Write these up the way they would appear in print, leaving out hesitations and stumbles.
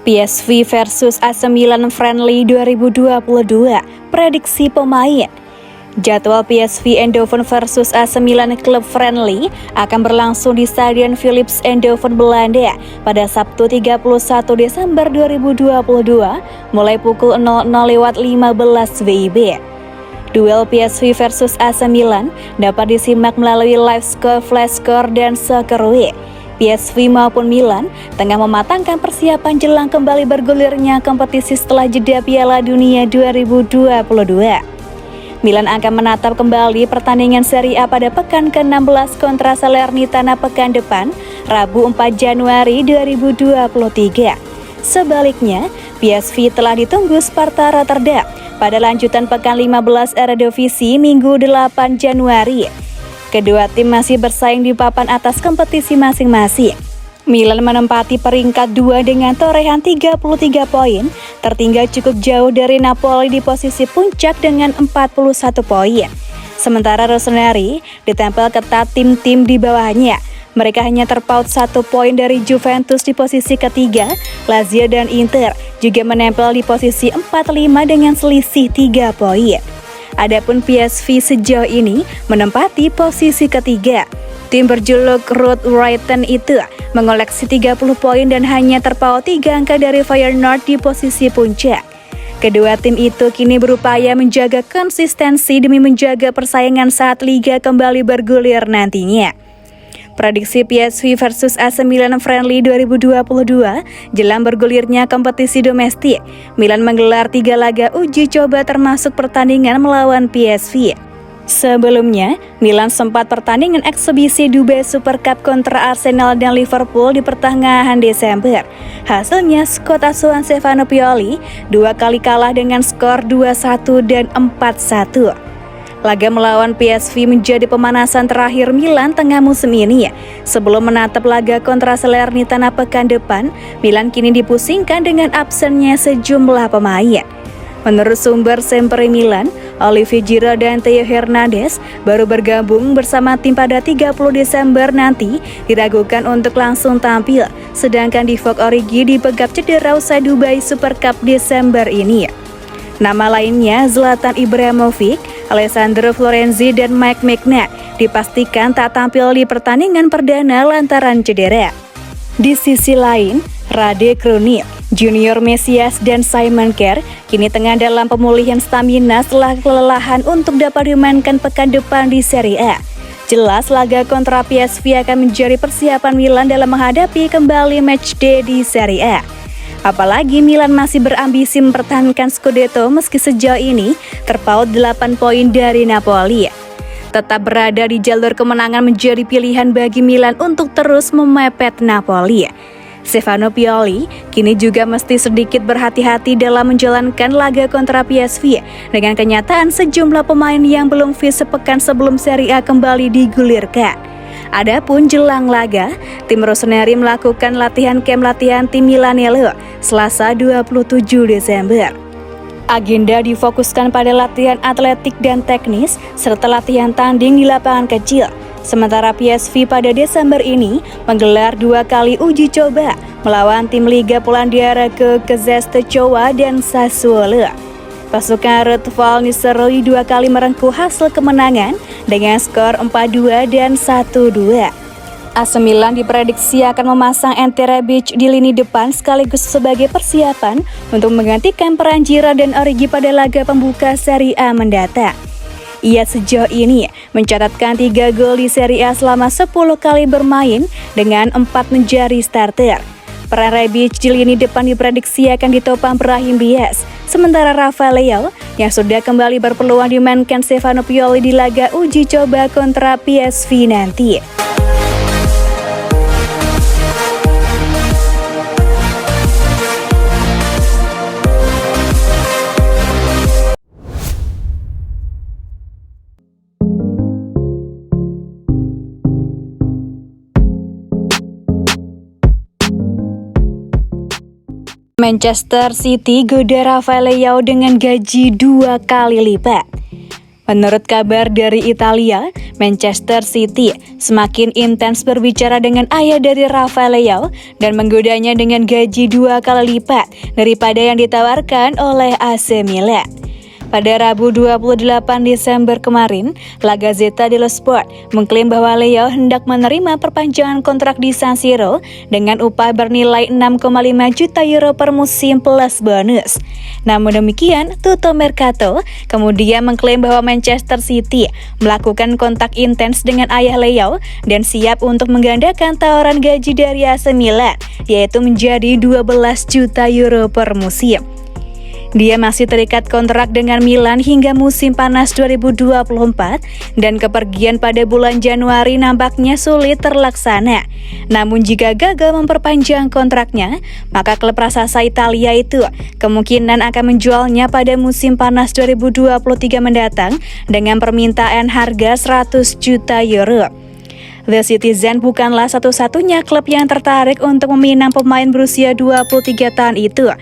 PSV versus AC Milan Friendly 2022, prediksi pemain. Jadwal PSV Eindhoven versus AC Milan Club Friendly akan berlangsung di Stadion Philips Eindhoven, Belanda pada Sabtu 31 Desember 2022 mulai pukul 00.15 WIB. Duel PSV versus AC Milan dapat disimak melalui live score, flash score, dan Soccerway. PSV maupun Milan tengah mematangkan persiapan jelang kembali bergulirnya kompetisi setelah jeda Piala Dunia 2022. Milan akan menatap kembali pertandingan Serie A pada pekan ke-16 kontra Salernitana pekan depan, Rabu 4 Januari 2023. Sebaliknya, PSV telah ditunggu Sparta Rotterdam pada lanjutan pekan 15 Eredivisie Minggu 8 Januari. Kedua tim masih bersaing di papan atas kompetisi masing-masing. Milan menempati peringkat 2 dengan torehan 33 poin, tertinggal cukup jauh dari Napoli di posisi puncak dengan 41 poin. Sementara Rossoneri ditempel ketat tim-tim di bawahnya. Mereka hanya terpaut 1 poin dari Juventus di posisi ketiga. Lazio dan Inter juga menempel di posisi 4-5 dengan selisih 3 poin. Adapun PSV sejauh ini menempati posisi ketiga. Tim berjuluk Road Brighton itu mengoleksi 30 poin dan hanya terpaut 3 angka dari Feyenoord di posisi puncak. Kedua tim itu kini berupaya menjaga konsistensi demi menjaga persaingan saat liga kembali bergulir nantinya. Prediksi PSV versus AC Milan Friendly 2022 jelang bergulirnya kompetisi domestik. Milan menggelar 3 laga uji coba termasuk pertandingan melawan PSV. Sebelumnya, Milan sempat pertandingan eksebisi Dubai Super Cup kontra Arsenal dan Liverpool di pertengahan Desember. Hasilnya, skuad asuhan Stefano Pioli 2 kali kalah dengan skor 2-1 dan 4-1. Laga melawan PSV menjadi pemanasan terakhir Milan tengah musim ini. Sebelum menatap laga kontra Salernitana pekan depan, Milan kini dipusingkan dengan absennya sejumlah pemain. Menurut sumber Sempre Milan, Olivier Giroud dan Theo Hernandez baru bergabung bersama tim pada 30 Desember nanti diragukan untuk langsung tampil, sedangkan Divock Origi dipegat cedera usai Dubai Super Cup Desember ini. Nama lainnya Zlatan Ibrahimovic, Alessandro Florenzi, dan Mike Maignan dipastikan tak tampil di pertandingan perdana lantaran cedera. Di sisi lain, Rade Krunic, Junior Mesias, dan Simon Kjær kini tengah dalam pemulihan stamina setelah kelelahan untuk dapat dimainkan pekan depan di Serie A. Jelas laga kontra PSV akan menjadi persiapan Milan dalam menghadapi kembali matchday di Serie A. Apalagi Milan masih berambisi mempertahankan Scudetto meski sejauh ini terpaut 8 poin dari Napoli. Tetap berada di jalur kemenangan menjadi pilihan bagi Milan untuk terus memepet Napoli. Stefano Pioli kini juga mesti sedikit berhati-hati dalam menjalankan laga kontra PSV dengan kenyataan sejumlah pemain yang belum fit sepekan sebelum Serie A kembali digulirkan. Adapun jelang laga, tim Rossoneri melakukan latihan tim Milanello Selasa 27 Desember. Agenda difokuskan pada latihan atletik dan teknis serta latihan tanding di lapangan kecil. Sementara PSV pada Desember ini menggelar 2 kali uji coba melawan tim Liga Polandia Zvezda dan Sassuolo. Pasukan Red Nistelrooy 2 kali merengkuh hasil kemenangan dengan skor 4-2 dan 1-2. AC Milan diprediksi akan memasang Ante Rebic di lini depan sekaligus sebagai persiapan untuk menggantikan peran Giroud dan Origi pada laga pembuka Serie A mendatang. Ia sejauh ini mencatatkan 3 gol di Serie A selama 10 kali bermain dengan 4 menjadi starter. Peran Rebic di lini depan diprediksi akan ditopang Brahim Diaz, sementara Rafael Leao yang sudah kembali berpeluang dimainkan Stefano Pioli di laga uji coba kontra PSV nanti. Manchester City goda Rafael Leao dengan gaji 2 kali lipat. Menurut kabar dari Italia, Manchester City semakin intens berbicara dengan ayah dari Rafael Leao dan menggodanya dengan gaji 2 kali lipat daripada yang ditawarkan oleh AC Milan. Pada Rabu 28 Desember kemarin, La Gazzetta dello Sport mengklaim bahwa Leao hendak menerima perpanjangan kontrak di San Siro dengan upah bernilai 6,5 juta euro per musim plus bonus. Namun demikian, Tutto Mercato kemudian mengklaim bahwa Manchester City melakukan kontak intens dengan ayah Leao dan siap untuk menggandakan tawaran gaji dari AC Milan, yaitu menjadi 12 juta euro per musim. Dia masih terikat kontrak dengan Milan hingga musim panas 2024 dan kepergian pada bulan Januari nampaknya sulit terlaksana. Namun jika gagal memperpanjang kontraknya, maka klub raksasa Italia itu kemungkinan akan menjualnya pada musim panas 2023 mendatang dengan permintaan harga 100 juta euro. The Citizen bukanlah satu-satunya klub yang tertarik untuk meminang pemain berusia 23 tahun itu.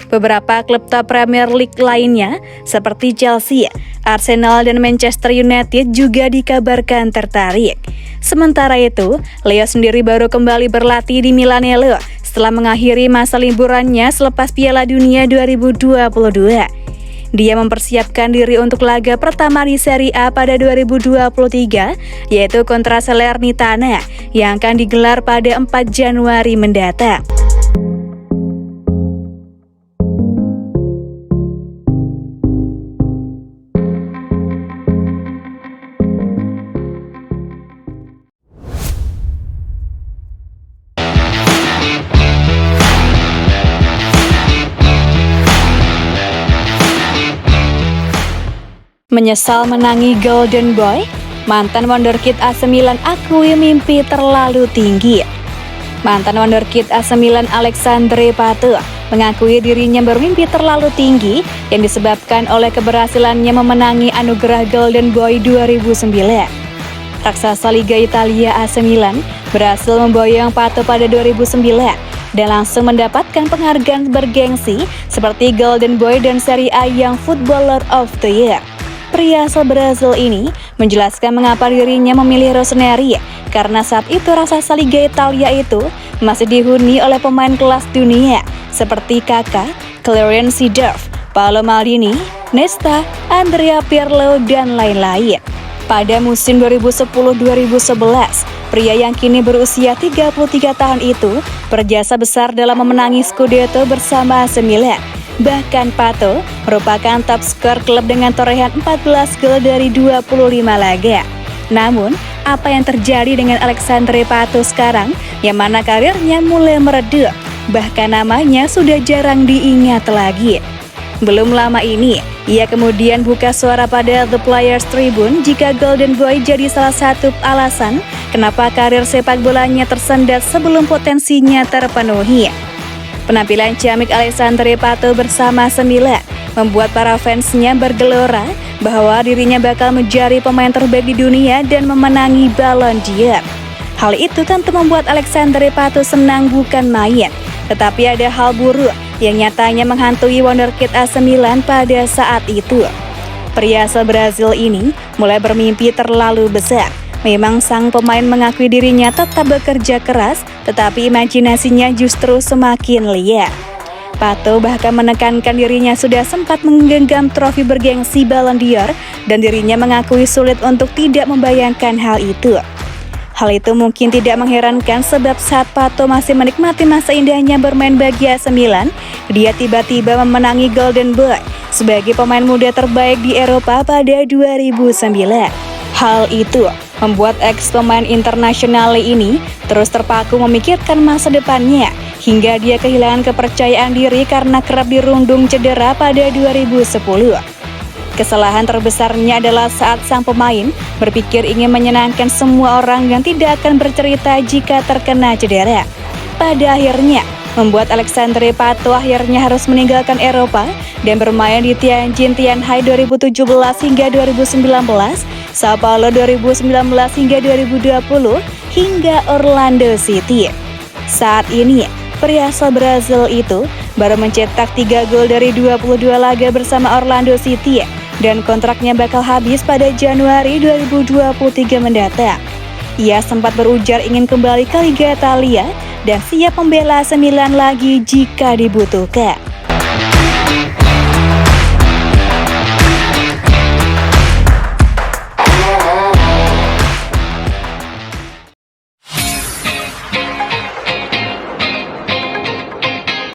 Beberapa klub top Premier League lainnya seperti Chelsea, Arsenal, dan Manchester United juga dikabarkan tertarik. Sementara itu, Leo sendiri baru kembali berlatih di Milanello setelah mengakhiri masa liburannya selepas Piala Dunia 2022. Dia mempersiapkan diri untuk laga pertama di Serie A pada 2023, yaitu kontra Salernitana yang akan digelar pada 4 Januari mendatang. Menyesal menangi Golden Boy, mantan wonderkid AC Milan akui mimpi terlalu tinggi. Mantan wonderkid AC Milan Alexandre Pato mengakui dirinya bermimpi terlalu tinggi yang disebabkan oleh keberhasilannya memenangi anugerah Golden Boy 2009. Raksasa Liga Italia AC Milan berhasil memboyong Pato pada 2009 dan langsung mendapatkan penghargaan bergengsi seperti Golden Boy dan Serie A Young Footballer of the Year. Pria asal Brazil ini menjelaskan mengapa dirinya memilih Rossoneri karena saat itu raksasa Liga Italia itu masih dihuni oleh pemain kelas dunia seperti Kaká, Clarence Seedorf, Paolo Maldini, Nesta, Andrea Pirlo, dan lain-lain. Pada musim 2010-2011, pria yang kini berusia 33 tahun itu berjasa besar dalam memenangi Scudetto bersama AC Milan. Bahkan Pato merupakan top skor klub dengan torehan 14 gol dari 25 laga. Namun, apa yang terjadi dengan Alexandre Pato sekarang, yang mana karirnya mulai meredup, bahkan namanya sudah jarang diingat lagi. Belum lama ini, ia kemudian buka suara pada The Players Tribune jika Golden Boy jadi salah satu alasan kenapa karir sepak bolanya tersendat sebelum potensinya terpenuhi. Penampilan ciamik Alexandre Pato bersama AC Milan membuat para fansnya bergelora bahwa dirinya bakal menjadi pemain terbaik di dunia dan memenangi Ballon d'Or. Hal itu tentu membuat Alexandre Pato senang bukan main. Tetapi ada hal buruk yang nyatanya menghantui wonderkid AC Milan pada saat itu. Pria asal Brazil ini mulai bermimpi terlalu besar. Memang sang pemain mengakui dirinya tetap bekerja keras, tetapi imajinasinya justru semakin liar. Pato bahkan menekankan dirinya sudah sempat menggenggam trofi bergengsi Ballon d'Or dan dirinya mengakui sulit untuk tidak membayangkan hal itu. Hal itu mungkin tidak mengherankan sebab saat Pato masih menikmati masa indahnya bermain bagi AC Milan, dia tiba-tiba memenangi Golden Boy sebagai pemain muda terbaik di Eropa pada 2009. Hal itu membuat ex-pemain internasional ini terus terpaku memikirkan masa depannya, hingga dia kehilangan kepercayaan diri karena kerap dirundung cedera pada 2010. Kesalahan terbesarnya adalah saat sang pemain berpikir ingin menyenangkan semua orang yang tidak akan bercerita jika terkena cedera. Pada akhirnya, membuat Alexandre Pato akhirnya harus meninggalkan Eropa dan bermain di Tianjin-Tianhai 2017 hingga 2019, Sao Paulo 2019 hingga 2020, hingga Orlando City. Saat ini, pria asal Brazil itu baru mencetak 3 gol dari 22 laga bersama Orlando City dan kontraknya bakal habis pada Januari 2023 mendatang. Ia sempat berujar ingin kembali ke Liga Italia dan siap membela AC Milan lagi jika dibutuhkan.